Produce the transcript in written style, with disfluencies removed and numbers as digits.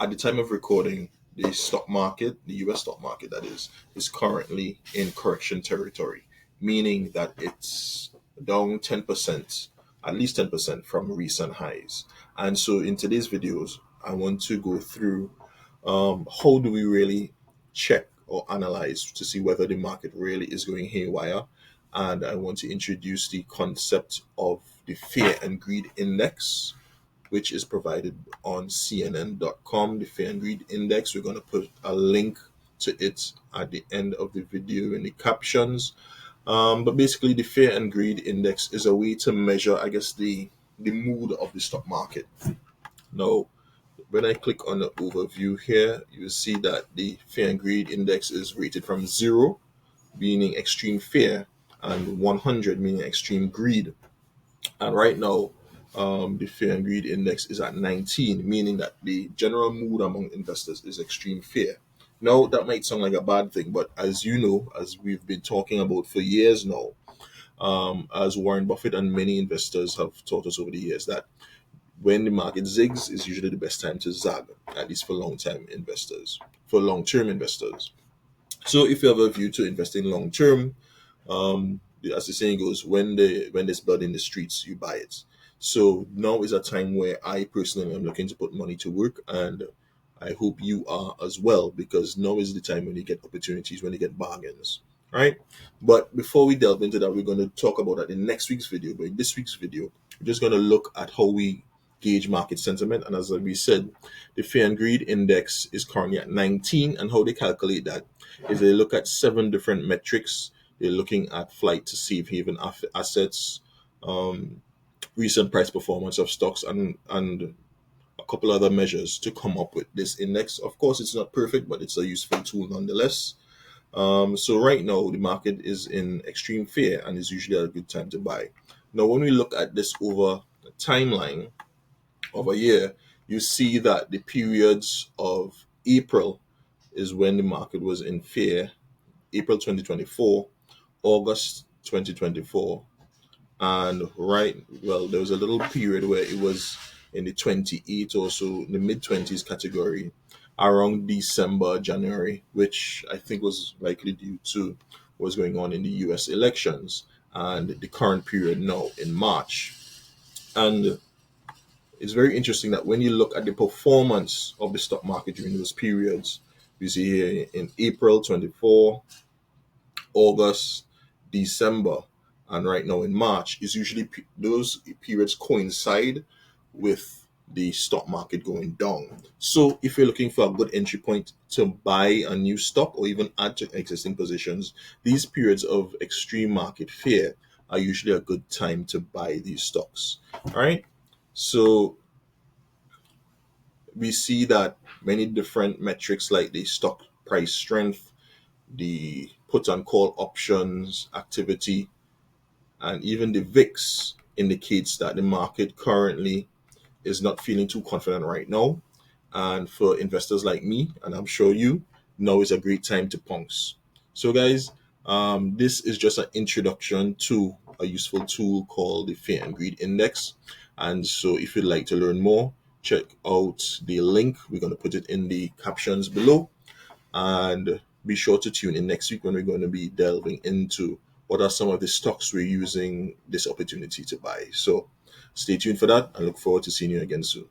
At the time of recording, the stock market, the US stock market that is currently in correction territory, meaning that it's down 10%, at least 10% from recent highs. And so in today's videos, I want to go through how do we really check or analyze to see whether the market really is going haywire. And I want to introduce the concept of the fear and greed index, which is provided on CNN.com, the Fear and Greed Index. We're going to put a link to it at the end of the video in the captions. But basically, the Fear and Greed Index is a way to measure, I guess, the mood of the stock market. Now, when I click on the overview here, you see that the Fear and Greed Index is rated from 0, meaning extreme fear, and 100, meaning extreme greed. And right now, the Fear and Greed Index is at 19, meaning that the general mood among investors is extreme fear. Now, that might sound like a bad thing, but as you know, as we've been talking about for years now, as Warren Buffett and many investors have taught us over the years, that when the market zigs is usually the best time to zag, at least for long-term investors. So if you have a view to investing long-term, as the saying goes, when there's blood in the streets, you buy it. So now is a time where I personally am looking to put money to work, and I hope you are as well, because now is the time when you get opportunities, when you get bargains, right? But before we delve into that, we're going to talk about that in next week's video. But in this week's video, we're just going to look at how we gauge market sentiment. And as we said, the Fear and Greed Index is currently at 19, and how they calculate that is they look at 7 different metrics. They're looking at flight to safe haven assets, recent price performance of stocks, and a couple other measures to come up with this index. Of course, it's not perfect, but it's a useful tool nonetheless. So right now, the market is in extreme fear and is usually a good time to buy. Now, when we look at this over a timeline of a year, you see that the periods of April is when the market was in fear. April 2024, August 2024, and there was a little period where it was in the 28 or so, the mid 20s category, around December, January, which I think was likely due to what's going on in the US elections, and the current period now in March. And it's very interesting that when you look at the performance of the stock market during those periods, you see here in April 24, August, December, and right now in March, is usually those periods coincide with the stock market going down. So if you're looking for a good entry point to buy a new stock or even add to existing positions, these periods of extreme market fear are usually a good time to buy these stocks. All right. So we see that many different metrics like the stock price strength, the put and call options activity, and even the VIX indicates that the market currently is not feeling too confident right now. And for investors like me, and I'm sure you, now is a great time to pounce. So guys, this is just an introduction to a useful tool called the Fear and Greed Index. And so if you'd like to learn more, check out the link. We're going to put it in the captions below. And be sure to tune in next week when we're going to be delving into what are some of the stocks we're using this opportunity to buy. So stay tuned for that and look forward to seeing you again soon.